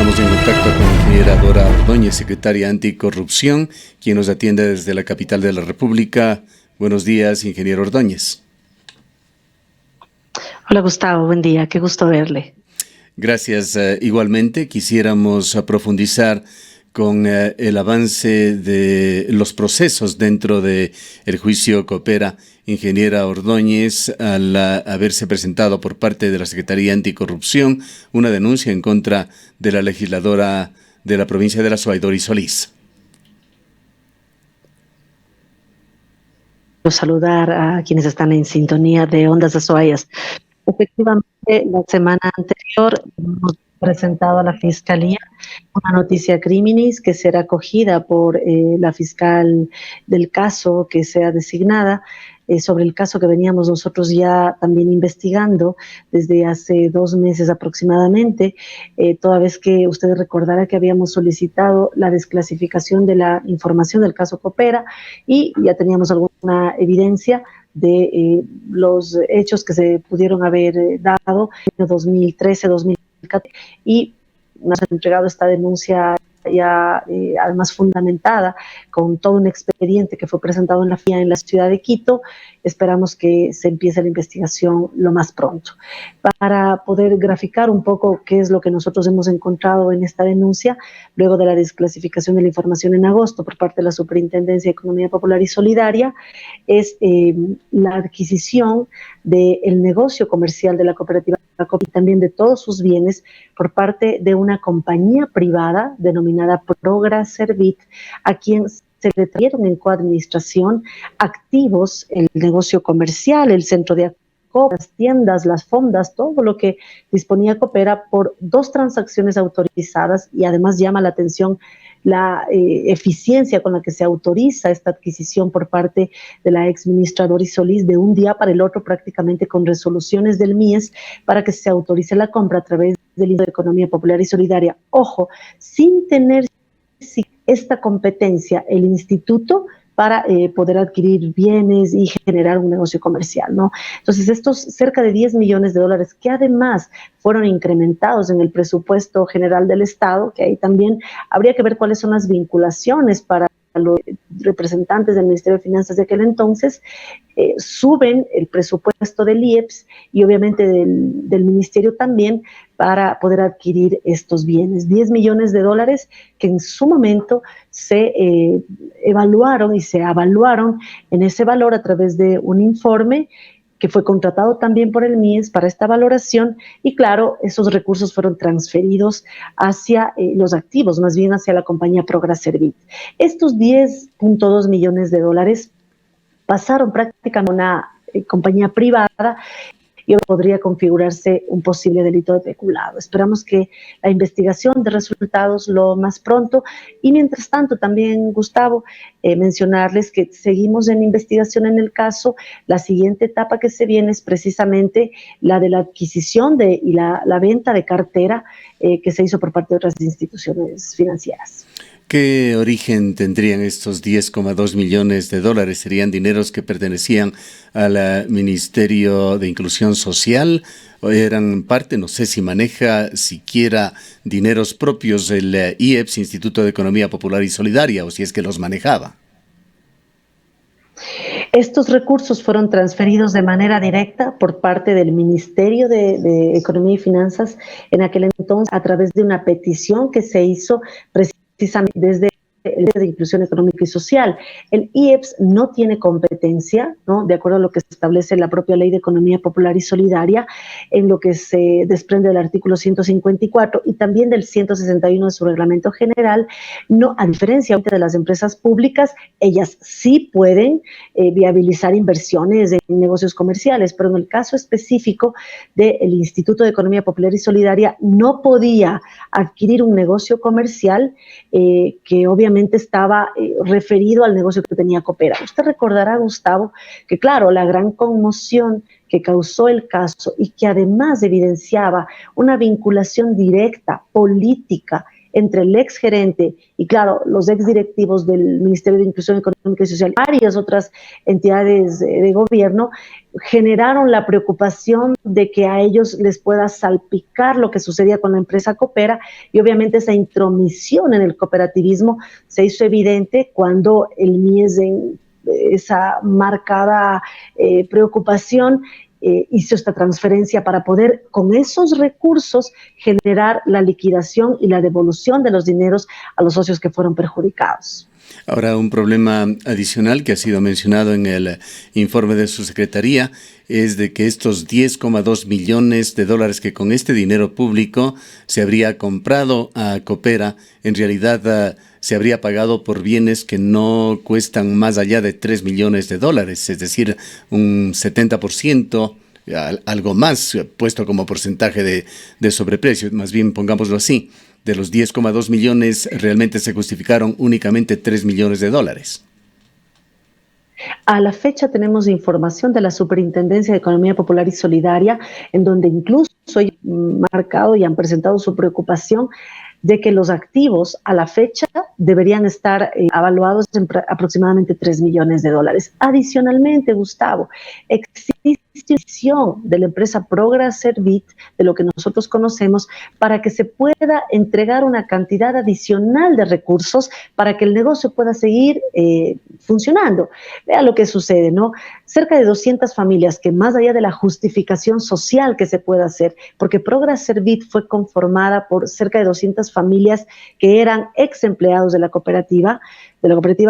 Estamos en contacto con la ingeniera Dora Ordóñez, secretaria anticorrupción, quien nos atiende desde la capital de la República. Buenos días, ingeniero Ordóñez. Hola Gustavo, buen día, qué gusto verle. Gracias. Igualmente, quisiéramos profundizar con el avance de los procesos dentro del juicio Coopera. Ingeniera Ordóñez, al haberse presentado por parte de la Secretaría Anticorrupción una denuncia en contra de la legisladora de la provincia de La Suay, Doris Solís. Saludar a quienes están en sintonía de Ondas Azoayas. Efectivamente, la semana anterior hemos presentado a la Fiscalía una noticia criminis que será acogida por la fiscal del caso que sea designada, sobre el caso que veníamos nosotros ya también investigando desde hace 2 meses aproximadamente, toda vez que usted recordará que habíamos solicitado la desclasificación de la información del caso Coopera y ya teníamos alguna evidencia de los hechos que se pudieron haber dado en 2013, 2014, y nos han entregado esta denuncia ya además fundamentada con todo un expediente que fue presentado en la FIA en la ciudad de Quito. Esperamos que se empiece la investigación lo más pronto. Para poder graficar un poco qué es lo que nosotros hemos encontrado en esta denuncia, luego de la desclasificación de la información en agosto por parte de la Superintendencia de Economía Popular y Solidaria, es la adquisición del negocio comercial de la cooperativa y también de todos sus bienes por parte de una compañía privada denominada Prograservit, a quien se le trajeron en coadministración activos, el negocio comercial, el centro de las tiendas, las fondas, todo lo que disponía Coopera por 2 transacciones autorizadas, y además llama la atención la eficiencia con la que se autoriza esta adquisición por parte de la exministra Doris Solís de un día para el otro, prácticamente con resoluciones del MIES para que se autorice la compra a través del Instituto de Economía Popular y Solidaria. Ojo, sin tener esta competencia el instituto para poder adquirir bienes y generar un negocio comercial, ¿no? Entonces, estos cerca de 10 millones de dólares que además fueron incrementados en el presupuesto general del Estado, que ahí también habría que ver cuáles son las vinculaciones para los representantes del Ministerio de Finanzas de aquel entonces, suben el presupuesto del IEPS y obviamente del Ministerio también para poder adquirir estos bienes. 10 millones de dólares que en su momento se evaluaron y se avaluaron en ese valor a través de un informe que fue contratado también por el MIES para esta valoración, y claro, esos recursos fueron transferidos hacia los activos, más bien hacia la compañía Prograservit. Estos 10.2 millones de dólares pasaron prácticamente a una compañía privada y podría configurarse un posible delito de peculado. Esperamos que la investigación dé resultados lo más pronto, y mientras tanto también, Gustavo, mencionarles que seguimos en investigación en el caso. La siguiente etapa que se viene es precisamente la de la adquisición y la venta de cartera que se hizo por parte de otras instituciones financieras. ¿Qué origen tendrían estos 10,2 millones de dólares? ¿Serían dineros que pertenecían al Ministerio de Inclusión Social o eran parte, no sé si maneja siquiera dineros propios del IEPS, Instituto de Economía Popular y Solidaria, o si es que los manejaba? Estos recursos fueron transferidos de manera directa por parte del Ministerio de Economía y Finanzas en aquel entonces, a través de una petición que se hizo precisamente desde el de Inclusión Económica y Social. El IEPS no tiene competencia, ¿no?, de acuerdo a lo que establece la propia Ley de Economía Popular y Solidaria, en lo que se desprende del artículo 154 y también del 161 de su reglamento general. No, a diferencia de las empresas públicas, ellas sí pueden viabilizar inversiones en negocios comerciales, pero en el caso específico del Instituto de Economía Popular y Solidaria no podía adquirir un negocio comercial que obviamente estaba referido al negocio que tenía Coopera. Usted recordará, Gustavo, que claro, la gran conmoción que causó el caso y que además evidenciaba una vinculación directa, política, entre el ex gerente y, claro, los ex directivos del Ministerio de Inclusión Económica y Social, varias otras entidades de gobierno, generaron la preocupación de que a ellos les pueda salpicar lo que sucedía con la empresa Coopera, y obviamente esa intromisión en el cooperativismo se hizo evidente cuando el MIES, en esa marcada preocupación, hizo esta transferencia para poder con esos recursos generar la liquidación y la devolución de los dineros a los socios que fueron perjudicados. Ahora, un problema adicional que ha sido mencionado en el informe de su secretaría es de que estos 10,2 millones de dólares que con este dinero público se habría comprado a Coopera, en realidad se habría pagado por bienes que no cuestan más allá de 3 millones de dólares, es decir, un 70%, algo más puesto como porcentaje de sobreprecio, más bien pongámoslo así. De los 10,2 millones, realmente se justificaron únicamente 3 millones de dólares. A la fecha tenemos información de la Superintendencia de Economía Popular y Solidaria, en donde incluso hay marcado y han presentado su preocupación de que los activos a la fecha deberían estar evaluados en aproximadamente 3 millones de dólares. Adicionalmente, Gustavo, existe decisión de la empresa Prograservit, de lo que nosotros conocemos, para que se pueda entregar una cantidad adicional de recursos para que el negocio pueda seguir funcionando. Vea lo que sucede, ¿no? Cerca de 200 familias que, más allá de la justificación social que se pueda hacer, porque Prograservit fue conformada por cerca de 200 familias que eran ex empleados de la cooperativa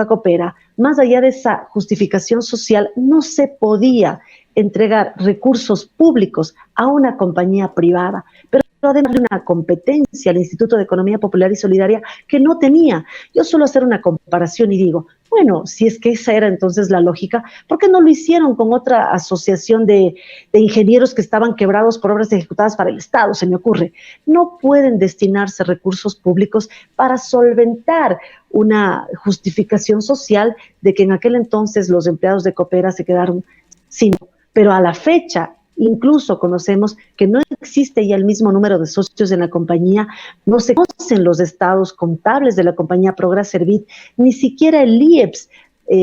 Coopera, más allá de esa justificación social, no se podía entregar recursos públicos a una compañía privada, pero además de una competencia al Instituto de Economía Popular y Solidaria que no tenía. Yo suelo hacer una comparación y digo, bueno, si es que esa era entonces la lógica, ¿por qué no lo hicieron con otra asociación de ingenieros que estaban quebrados por obras ejecutadas para el Estado? Se me ocurre. No pueden destinarse recursos públicos para solventar una justificación social de que en aquel entonces los empleados de Coopera se quedaron sin. Pero a la fecha, incluso conocemos que no existe ya el mismo número de socios en la compañía, no se conocen los estados contables de la compañía Prograservit, ni siquiera el IEPS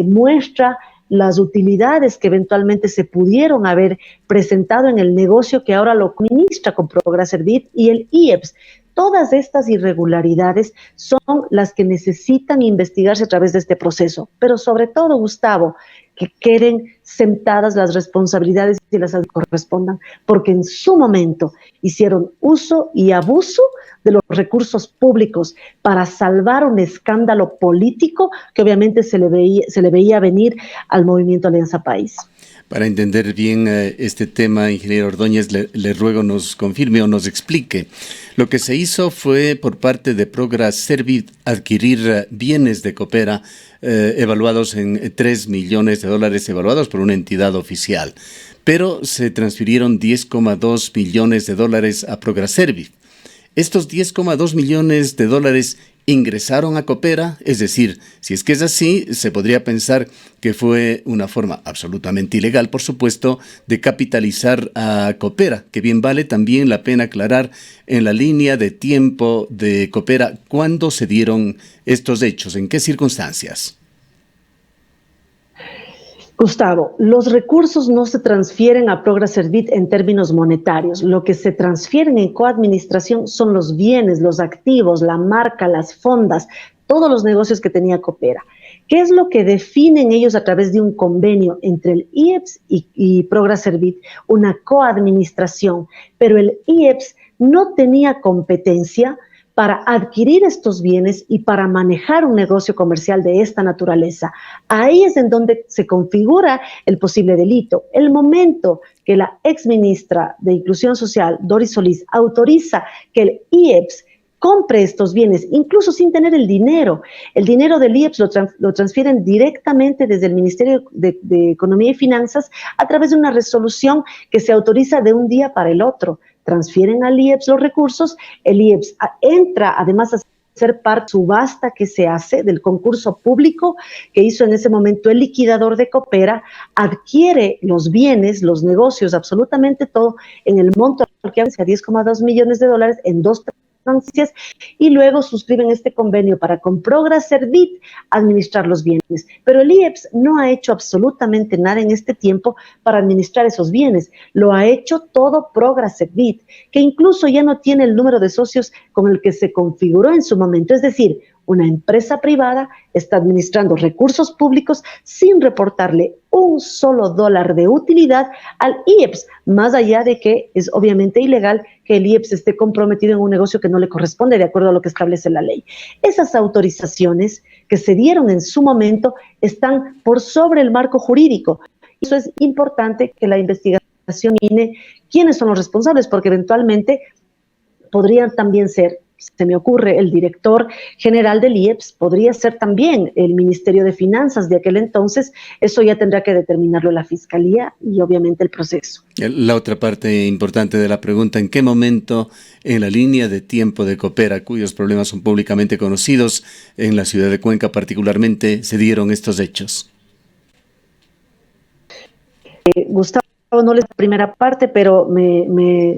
muestra las utilidades que eventualmente se pudieron haber presentado en el negocio que ahora lo administra con Prograservit y el IEPS. Todas estas irregularidades son las que necesitan investigarse a través de este proceso, pero sobre todo, Gustavo, que queden sentadas las responsabilidades y las correspondan, porque en su momento hicieron uso y abuso de los recursos públicos para salvar un escándalo político que obviamente se le veía venir al movimiento Alianza País. Para entender bien este tema, ingeniero Ordóñez, le ruego nos confirme o nos explique. Lo que se hizo fue por parte de Prograservit adquirir bienes de Coopera evaluados en 3 millones de dólares, evaluados por una entidad oficial, pero se transfirieron 10,2 millones de dólares a Prograservit. Estos 10,2 millones de dólares ingresaron a Coopera, es decir, si es que es así, se podría pensar que fue una forma absolutamente ilegal, por supuesto, de capitalizar a Coopera, que bien vale también la pena aclarar en la línea de tiempo de Coopera, ¿cuándo se dieron estos hechos? ¿En qué circunstancias? Gustavo, los recursos no se transfieren a Prograservit en términos monetarios. Lo que se transfieren en coadministración son los bienes, los activos, la marca, las fondas, todos los negocios que tenía Coopera. ¿Qué es lo que definen ellos a través de un convenio entre el IEPS y Prograservit? Una coadministración, pero el IEPS no tenía competencia para adquirir estos bienes y para manejar un negocio comercial de esta naturaleza. Ahí es en donde se configura el posible delito. El momento que la exministra de Inclusión Social, Doris Solís, autoriza que el IEPS compre estos bienes, incluso sin tener el dinero del IEPS lo transfieren directamente desde el Ministerio de Economía y Finanzas a través de una resolución que se autoriza de un día para el otro. Transfieren al IEPS los recursos, el IEPS entra además a ser parte de la subasta que se hace del concurso público que hizo en ese momento el liquidador de Coopera, adquiere los bienes, los negocios, absolutamente todo, en el monto que hace a 10,2 millones de dólares en 2 ganancias y luego suscriben este convenio para con Progreservit administrar los bienes. Pero el IEPS no ha hecho absolutamente nada en este tiempo para administrar esos bienes. Lo ha hecho todo Progreservit, que incluso ya no tiene el número de socios con el que se configuró en su momento. Es decir, una empresa privada está administrando recursos públicos sin reportarle un solo dólar de utilidad al IEPS, más allá de que es obviamente ilegal que el IEPS esté comprometido en un negocio que no le corresponde de acuerdo a lo que establece la ley. Esas autorizaciones que se dieron en su momento están por sobre el marco jurídico. Eso es importante que la investigación INE quiénes son los responsables, porque eventualmente podrían también ser, se me ocurre, el director general del IEPS, podría ser también el Ministerio de Finanzas de aquel entonces. Eso ya tendrá que determinarlo la Fiscalía y obviamente el proceso. La otra parte importante de la pregunta, ¿en qué momento en la línea de tiempo de Coopera, cuyos problemas son públicamente conocidos, en la ciudad de Cuenca particularmente, se dieron estos hechos? Gustavo, no les la primera parte, pero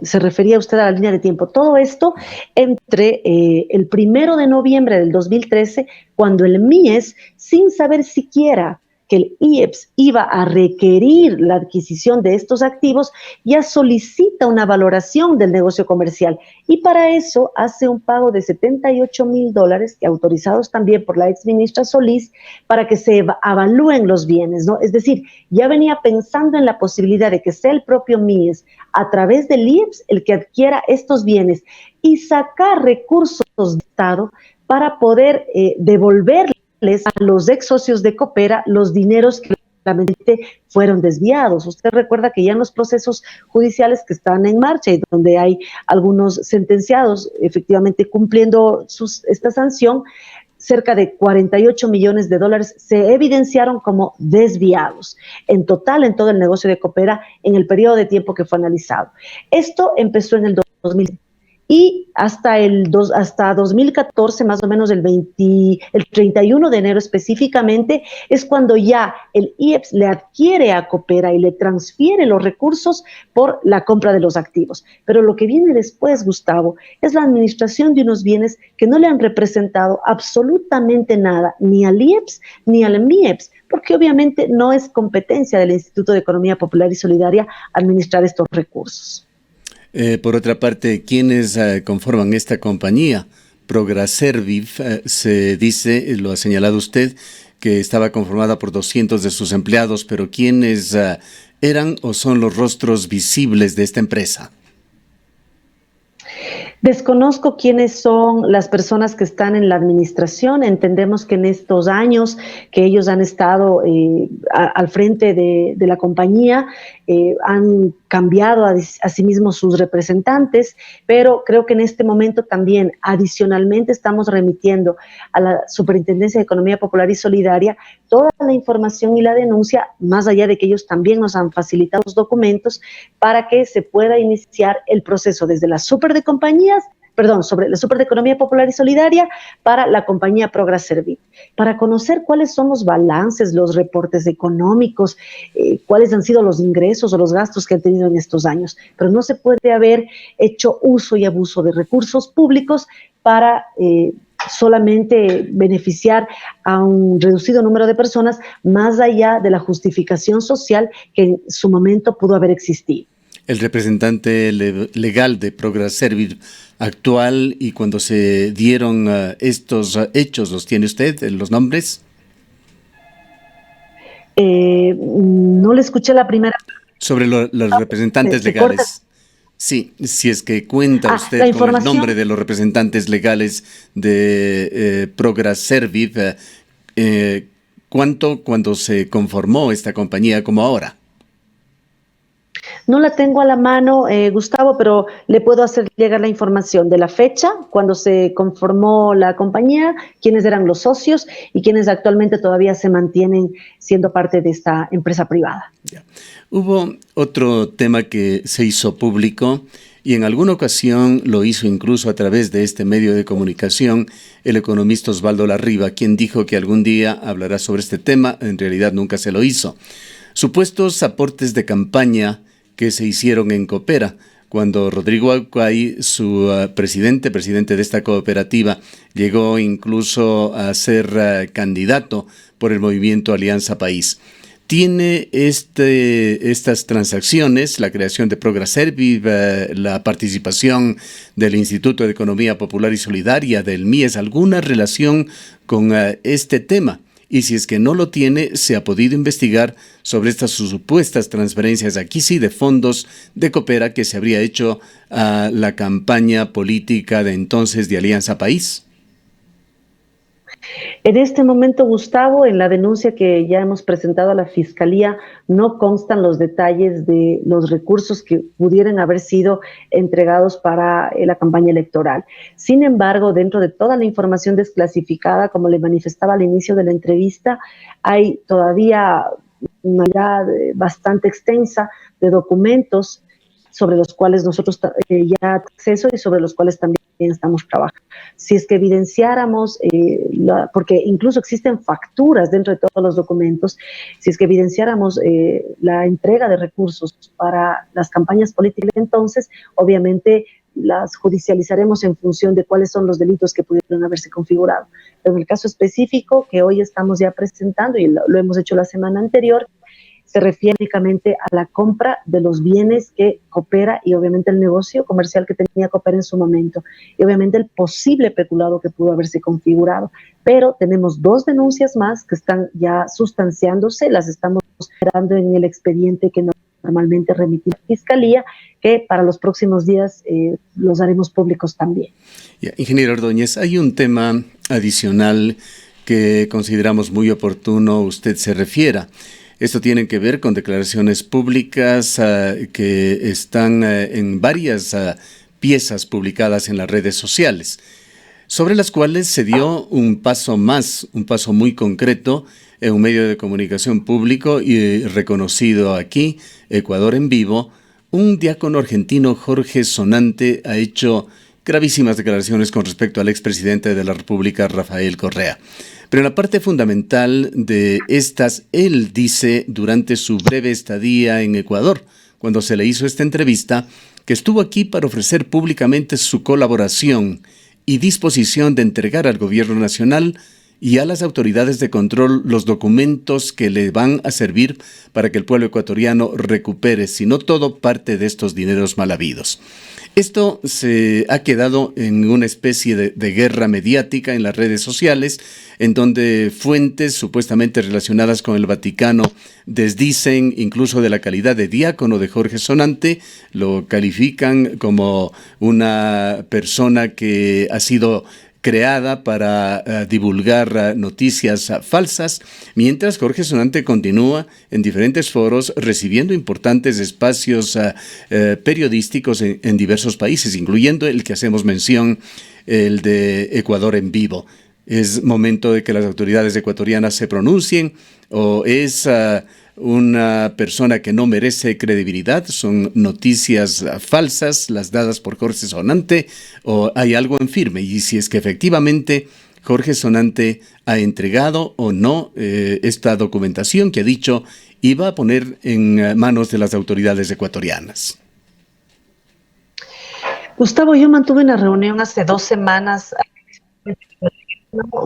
se refería usted a la línea de tiempo. Todo esto entre el 1 de noviembre del 2013, cuando el MIES, sin saber siquiera que el IEPS iba a requerir la adquisición de estos activos, ya solicita una valoración del negocio comercial y para eso hace un pago de $78,000, autorizados también por la exministra Solís, para que se avalúen los bienes, ¿no? Es decir, ya venía pensando en la posibilidad de que sea el propio MIES, a través del IEPS, el que adquiera estos bienes y sacar recursos de Estado para poder devolverles a los ex socios de Coopera los dineros que realmente fueron desviados. Usted recuerda que ya en los procesos judiciales que están en marcha y donde hay algunos sentenciados efectivamente cumpliendo esta sanción, cerca de $48 millones se evidenciaron como desviados en total en todo el negocio de Coopera en el periodo de tiempo que fue analizado. Esto empezó en el 2000 y hasta 2014, más o menos el 31 de enero específicamente, es cuando ya el IEPS le adquiere a Coopera y le transfiere los recursos por la compra de los activos. Pero lo que viene después, Gustavo, es la administración de unos bienes que no le han representado absolutamente nada, ni al IEPS ni al MIEPS, porque obviamente no es competencia del Instituto de Economía Popular y Solidaria administrar estos recursos. Por otra parte, ¿quiénes conforman esta compañía? Progreservit se dice, lo ha señalado usted, que estaba conformada por 200 de sus empleados, pero ¿quiénes eran o son los rostros visibles de esta empresa? Desconozco quiénes son las personas que están en la administración. Entendemos que en estos años que ellos han estado al frente de la compañía, han cambiado asimismo sus representantes, pero creo que en este momento también adicionalmente estamos remitiendo a la Superintendencia de Economía Popular y Solidaria toda la información y la denuncia, más allá de que ellos también nos han facilitado los documentos para que se pueda iniciar el proceso desde la sobre la Super de Economía Popular y Solidaria para la compañía Progreservit, para conocer cuáles son los balances, los reportes económicos, cuáles han sido los ingresos o los gastos que han tenido en estos años. Pero no se puede haber hecho uso y abuso de recursos públicos para solamente beneficiar a un reducido número de personas, más allá de la justificación social que en su momento pudo haber existido. El representante legal de Progreservit actual y cuando se dieron estos hechos, ¿los tiene usted, los nombres? No le escuché la primera. Sobre los representantes legales. Sí, si es que cuenta usted con el nombre de los representantes legales de Progreservit, ¿cuánto cuando se conformó esta compañía como ahora? No la tengo a la mano, Gustavo, pero le puedo hacer llegar la información de la fecha, cuando se conformó la compañía, quiénes eran los socios y quiénes actualmente todavía se mantienen siendo parte de esta empresa privada. Ya. Hubo otro tema que se hizo público y en alguna ocasión lo hizo incluso a través de este medio de comunicación el economista Osvaldo Larriba, quien dijo que algún día hablará sobre este tema, en realidad nunca se lo hizo. Supuestos aportes de campaña que se hicieron en Coopera cuando Rodrigo Acuay, su presidente de esta cooperativa, llegó incluso a ser candidato por el movimiento Alianza País. Tiene estas transacciones, la creación de Prograserviv, la participación del Instituto de Economía Popular y Solidaria, del MIES, alguna relación con este tema. Y si es que no lo tiene, se ha podido investigar sobre estas supuestas transferencias, aquí sí, de fondos de Coopera que se habría hecho a la campaña política de entonces de Alianza País. En este momento, Gustavo, en la denuncia que ya hemos presentado a la Fiscalía, no constan los detalles de los recursos que pudieran haber sido entregados para la campaña electoral. Sin embargo, dentro de toda la información desclasificada, como le manifestaba al inicio de la entrevista, hay todavía una edad bastante extensa de documentos sobre los cuales nosotros ya acceso y sobre los cuales también estamos trabajando. Si es que evidenciáramos, porque incluso existen facturas dentro de todos los documentos, si es que evidenciáramos la entrega de recursos para las campañas políticas, entonces obviamente las judicializaremos en función de cuáles son los delitos que pudieron haberse configurado. Pero en el caso específico que hoy estamos ya presentando, y lo hemos hecho la semana anterior, se refiere únicamente a la compra de los bienes que Coopera y obviamente el negocio comercial que tenía Coopera en su momento y obviamente el posible peculado que pudo haberse configurado. Pero tenemos 2 denuncias más que están ya sustanciándose, las estamos esperando en el expediente que normalmente remite la Fiscalía, que para los próximos días los haremos públicos también. Ingeniero Ordóñez, hay un tema adicional que consideramos muy oportuno usted se refiera. Esto tiene que ver con declaraciones públicas que están en varias piezas publicadas en las redes sociales, sobre las cuales se dio un paso más, un paso muy concreto en un medio de comunicación público y reconocido aquí, Ecuador en Vivo. Un diácono argentino, Jorge Sonante, ha hecho gravísimas declaraciones con respecto al expresidente de la República, Rafael Correa. Pero en la parte fundamental de estas, él dice durante su breve estadía en Ecuador, cuando se le hizo esta entrevista, que estuvo aquí para ofrecer públicamente su colaboración y disposición de entregar al gobierno nacional y a las autoridades de control los documentos que le van a servir para que el pueblo ecuatoriano recupere, si no todo, parte de estos dineros mal habidos. Esto se ha quedado en una especie de guerra mediática en las redes sociales, en donde fuentes supuestamente relacionadas con el Vaticano desdicen incluso de la calidad de diácono de Jorge Sonante, lo califican como una persona que ha sido creada para divulgar noticias falsas, mientras Jorge Sonante continúa en diferentes foros recibiendo importantes espacios periodísticos en diversos países, incluyendo el que hacemos mención, el de Ecuador en Vivo. ¿Es momento de que las autoridades ecuatorianas se pronuncien o es una persona que no merece credibilidad? ¿Son noticias falsas las dadas por Jorge Sonante o hay algo en firme? Y si es que efectivamente Jorge Sonante ha entregado o no esta documentación que ha dicho iba a poner en manos de las autoridades ecuatorianas. Gustavo, yo mantuve una reunión hace 2 semanas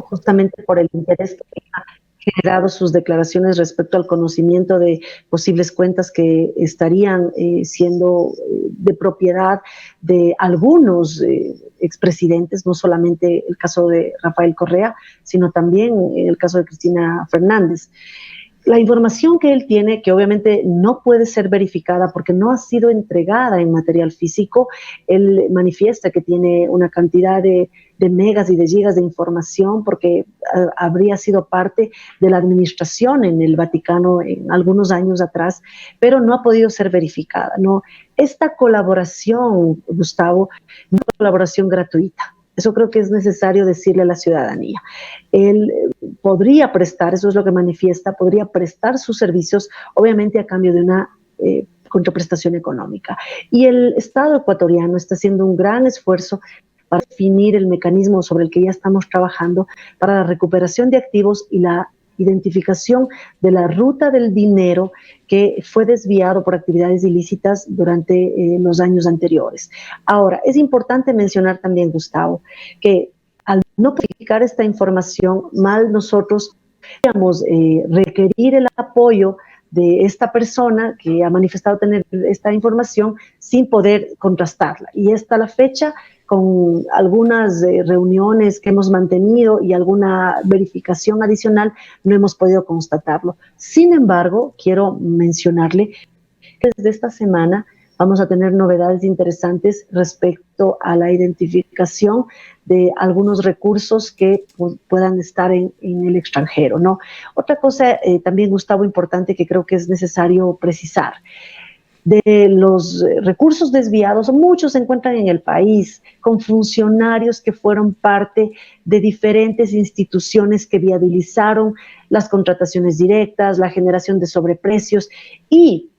justamente por el interés que ha generado sus declaraciones respecto al conocimiento de posibles cuentas que estarían siendo de propiedad de algunos expresidentes, no solamente el caso de Rafael Correa, sino también el caso de Cristina Fernández. La información que él tiene, que obviamente no puede ser verificada porque no ha sido entregada en material físico, él manifiesta que tiene una cantidad de megas y de gigas de información porque habría sido parte de la administración en el Vaticano en algunos años atrás, pero no ha podido ser verificada. No, esta colaboración, Gustavo, no es una colaboración gratuita. Eso creo que es necesario decirle a la ciudadanía. Él podría prestar, eso es lo que manifiesta, podría prestar sus servicios, obviamente a cambio de una contraprestación económica. Y el Estado ecuatoriano está haciendo un gran esfuerzo para definir el mecanismo sobre el que ya estamos trabajando para la recuperación de activos y la identificación de la ruta del dinero que fue desviado por actividades ilícitas durante los años anteriores. Ahora, es importante mencionar también, Gustavo, que al no publicar esta información, mal nosotros podríamos requerir el apoyo de esta persona que ha manifestado tener esta información sin poder contrastarla. Y hasta la fecha, con algunas reuniones que hemos mantenido y alguna verificación adicional, no hemos podido constatarlo. Sin embargo, quiero mencionarle que desde esta semana vamos a tener novedades interesantes respecto a la identificación de algunos recursos que puedan estar en el extranjero, ¿no? Otra cosa también, Gustavo, importante que creo que es necesario precisar. De los recursos desviados, muchos se encuentran en el país con funcionarios que fueron parte de diferentes instituciones que viabilizaron las contrataciones directas, la generación de sobreprecios y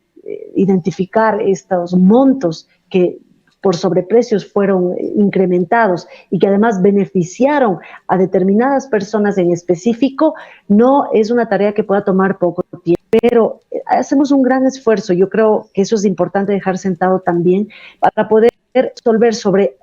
identificar estos montos que por sobreprecios fueron incrementados y que además beneficiaron a determinadas personas en específico, no es una tarea que pueda tomar poco tiempo, pero hacemos un gran esfuerzo. Yo creo que eso es importante dejar sentado también para poder resolver sobre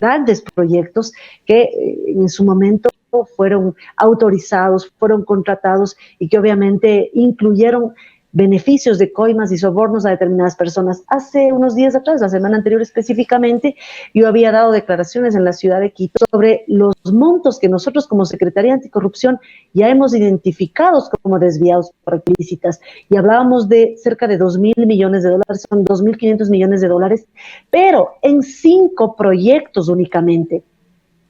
grandes proyectos que en su momento fueron autorizados, fueron contratados y que obviamente incluyeron beneficios de coimas y sobornos a determinadas personas. Hace unos días atrás, la semana anterior específicamente, yo había dado declaraciones en la ciudad de Quito sobre los montos que nosotros como Secretaría Anticorrupción ya hemos identificado como desviados por ilícitas, y hablábamos de cerca de 2.000 millones de dólares, son 2.500 millones de dólares, pero en 5 proyectos únicamente,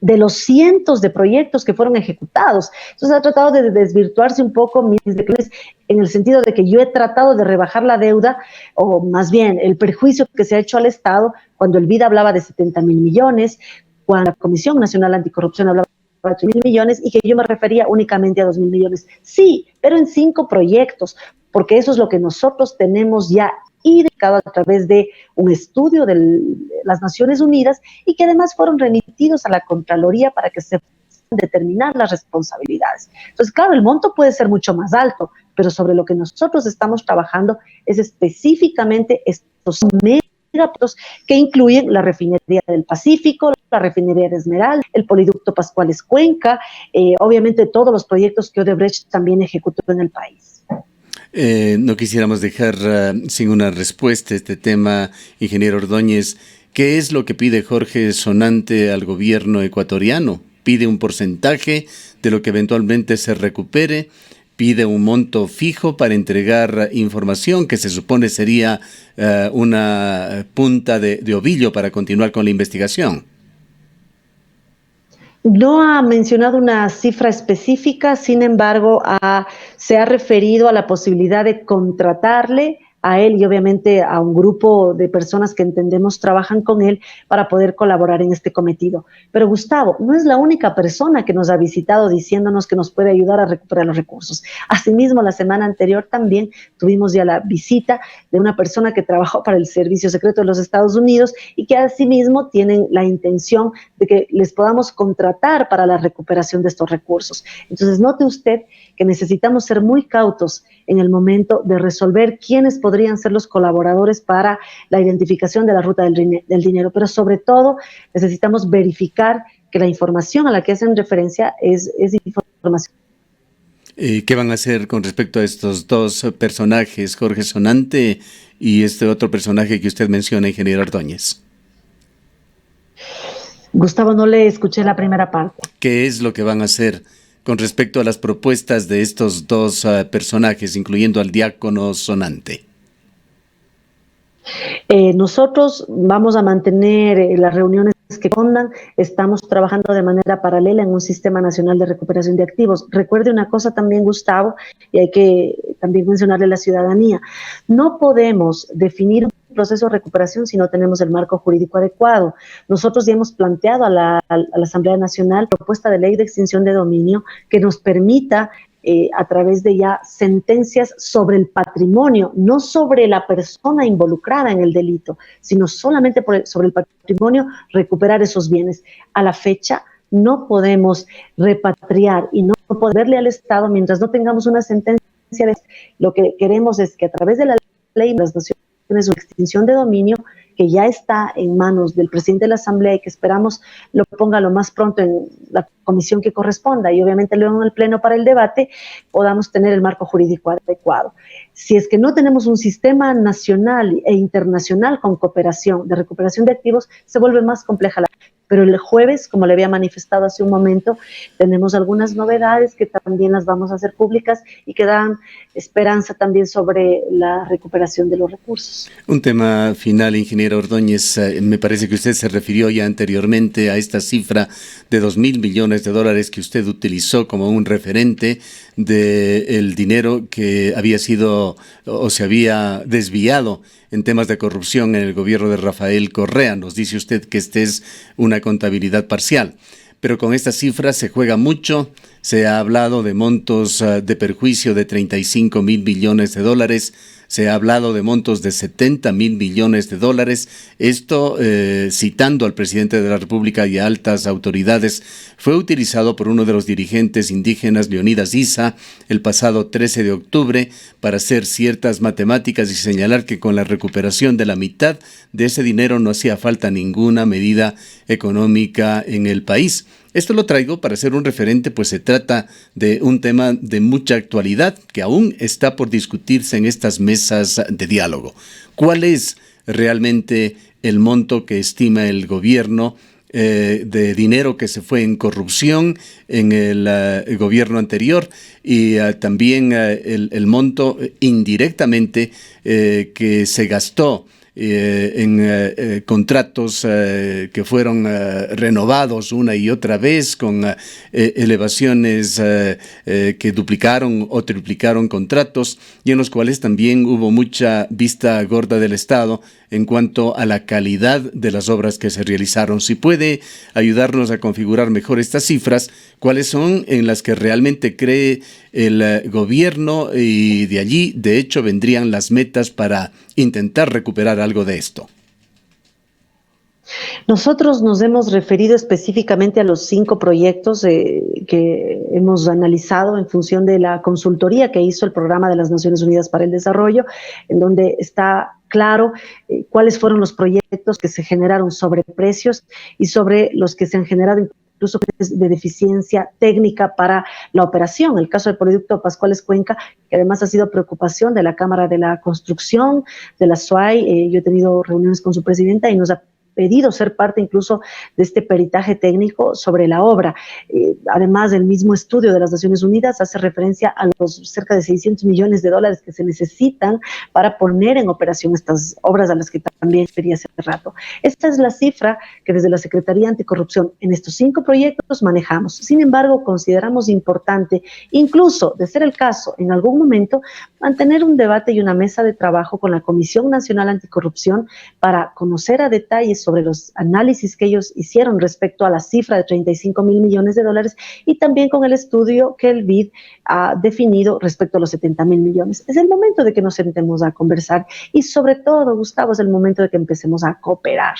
de los cientos de proyectos que fueron ejecutados. Entonces ha tratado de desvirtuarse un poco mis declaraciones en el sentido de que yo he tratado de rebajar la deuda, o más bien el perjuicio que se ha hecho al Estado, cuando el BID hablaba de 70.000 millones, cuando la Comisión Nacional Anticorrupción hablaba de 8.000 millones, y que yo me refería únicamente a 2.000 millones. Sí, pero en 5 proyectos, porque eso es lo que nosotros tenemos ya identificado a través de un estudio de las Naciones Unidas y que además fueron remitidos a la Contraloría para que se puedan determinar las responsabilidades. Entonces, claro, el monto puede ser mucho más alto, pero sobre lo que nosotros estamos trabajando es específicamente estos megaproyectos que incluyen la refinería del Pacífico, la refinería de Esmeralda, el poliducto Pascuales Cuenca, obviamente todos los proyectos que Odebrecht también ejecutó en el país. No quisiéramos dejar sin una respuesta este tema, ingeniero Ordóñez. ¿Qué es lo que pide Jorge Sonante al gobierno ecuatoriano? ¿Pide un porcentaje de lo que eventualmente se recupere? ¿Pide un monto fijo para entregar información que se supone sería una punta de ovillo para continuar con la investigación? No ha mencionado una cifra específica, sin embargo, se ha referido a la posibilidad de contratarle a él y obviamente a un grupo de personas que entendemos trabajan con él para poder colaborar en este cometido. Pero Gustavo, no es la única persona que nos ha visitado diciéndonos que nos puede ayudar a recuperar los recursos. Asimismo, la semana anterior también tuvimos ya la visita de una persona que trabajó para el Servicio Secreto de los Estados Unidos y que asimismo tienen la intención de que les podamos contratar para la recuperación de estos recursos. Entonces, note usted que necesitamos ser muy cautos en el momento de resolver quiénes podrían ser los colaboradores para la identificación de la ruta del dinero, pero sobre todo necesitamos verificar que la información a la que hacen referencia es información. ¿Qué van a hacer con respecto a estos dos personajes, Jorge Sonante y este otro personaje que usted menciona, ingeniero Ordóñez? Gustavo, no le escuché la primera parte. ¿Qué es lo que van a hacer con respecto a las propuestas de estos dos personajes, incluyendo al diácono Sonante? Nosotros vamos a mantener las reuniones que correspondan. Estamos trabajando de manera paralela en un sistema nacional de recuperación de activos. Recuerde una cosa también, Gustavo, y hay que también mencionarle a la ciudadanía. No podemos definir un proceso de recuperación si no tenemos el marco jurídico adecuado. Nosotros ya hemos planteado a la Asamblea Nacional propuesta de ley de extinción de dominio que nos permita a través de ya sentencias sobre el patrimonio, no sobre la persona involucrada en el delito, sino solamente sobre el patrimonio, recuperar esos bienes. A la fecha no podemos repatriar y no podemos verle al Estado mientras no tengamos una sentencia. Lo que queremos es que a través de la ley de las naciones de extinción de dominio, que ya está en manos del presidente de la Asamblea y que esperamos lo ponga lo más pronto en la comisión que corresponda y obviamente luego en el Pleno para el debate, podamos tener el marco jurídico adecuado. Si es que no tenemos un sistema nacional e internacional con cooperación de recuperación de activos, se vuelve más compleja la. Pero el jueves, como le había manifestado hace un momento, tenemos algunas novedades que también las vamos a hacer públicas y que dan esperanza también sobre la recuperación de los recursos. Un tema final, ingeniero Ordóñez. Me parece que usted se refirió ya anteriormente a esta cifra de $2,000 millones que usted utilizó como un referente del dinero que había sido o se había desviado en temas de corrupción en el gobierno de Rafael Correa. Nos dice usted que esta es una contabilidad parcial, pero con esta cifra se juega mucho. Se ha hablado de montos de perjuicio de $35,000 millones. Se ha hablado de montos de $70,000 millones. Esto, citando al presidente de la República y a altas autoridades, fue utilizado por uno de los dirigentes indígenas, Leonidas Issa, el pasado 13 de octubre para hacer ciertas matemáticas y señalar que con la recuperación de la mitad de ese dinero no hacía falta ninguna medida económica en el país. Esto lo traigo para ser un referente, pues se trata de un tema de mucha actualidad que aún está por discutirse en estas mesas de diálogo. ¿Cuál es realmente el monto que estima el gobierno de dinero que se fue en corrupción en el gobierno anterior y también el monto indirectamente que se gastó en contratos que fueron renovados una y otra vez con elevaciones que duplicaron o triplicaron contratos y en los cuales también hubo mucha vista gorda del Estado en cuanto a la calidad de las obras que se realizaron. Si puede ayudarnos a configurar mejor estas cifras, ¿cuáles son en las que realmente cree el gobierno y de allí, de hecho, vendrían las metas para intentar recuperar algo de esto? Nosotros nos hemos referido específicamente a los 5 proyectos que hemos analizado en función de la consultoría que hizo el Programa de las Naciones Unidas para el Desarrollo, en donde está claro cuáles fueron los proyectos que se generaron sobre precios y sobre los que se han generado incluso de deficiencia técnica para la operación. El caso del Proyecto Pascuales Cuenca, que además ha sido preocupación de la Cámara de la Construcción, de la SUAY. Yo he tenido reuniones con su presidenta y nos ha pedido ser parte incluso de este peritaje técnico sobre la obra. Además, el mismo estudio de las Naciones Unidas hace referencia a los cerca de $600 millones que se necesitan para poner en operación estas obras a las que también referí hace rato. Esta es la cifra que desde la Secretaría Anticorrupción en estos 5 proyectos manejamos. Sin embargo, consideramos importante, incluso de ser el caso en algún momento, mantener un debate y una mesa de trabajo con la Comisión Nacional Anticorrupción para conocer a detalle sobre los análisis que ellos hicieron respecto a la cifra de $35,000 millones y también con el estudio que el BID ha definido respecto a los $70,000 millones. Es el momento de que nos sentemos a conversar y sobre todo, Gustavo, es el momento de que empecemos a cooperar,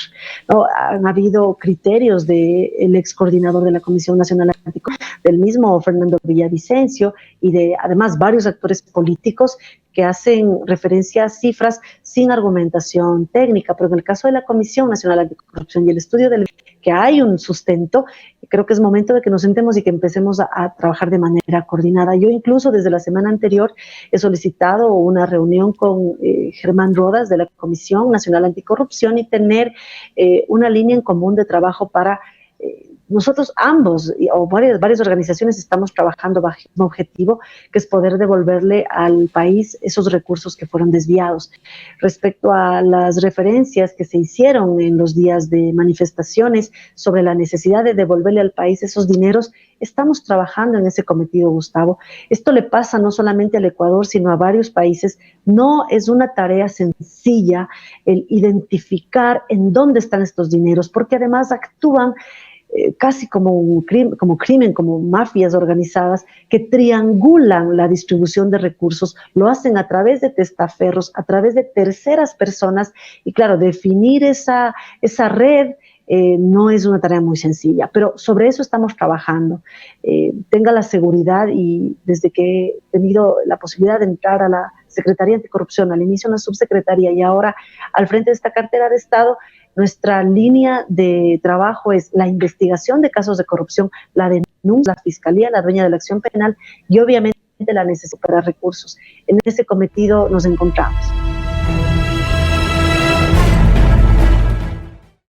¿no? Han habido criterios del ex coordinador de la Comisión Nacional Anticorrupción, del mismo Fernando Villavicencio y de además varios actores políticos que hacen referencia a cifras sin argumentación técnica, pero en el caso de la Comisión Nacional Anticorrupción y el estudio del que hay un sustento, creo que es momento de que nos sentemos y que empecemos a trabajar de manera coordinada. Yo incluso desde la semana anterior he solicitado una reunión con Germán Rodas de la Comisión Nacional Anticorrupción y tener una línea en común de trabajo para nosotros ambos o varias organizaciones estamos trabajando bajo un objetivo que es poder devolverle al país esos recursos que fueron desviados. Respecto a las referencias que se hicieron en los días de manifestaciones sobre la necesidad de devolverle al país esos dineros, estamos trabajando en ese cometido, Gustavo. Esto le pasa no solamente al Ecuador, sino a varios países. No es una tarea sencilla el identificar en dónde están estos dineros, porque además actúan casi como como crimen, como mafias organizadas que triangulan la distribución de recursos, lo hacen a través de testaferros, a través de terceras personas, y claro, definir esa red no es una tarea muy sencilla, pero sobre eso estamos trabajando. Tenga la seguridad, y desde que he tenido la posibilidad de entrar a la Secretaría Anticorrupción, al inicio una subsecretaría y ahora al frente de esta cartera de Estado, nuestra línea de trabajo es la investigación de casos de corrupción, la denuncia, la fiscalía, la dueña de la acción penal y obviamente la necesidad de recursos. En ese cometido nos encontramos.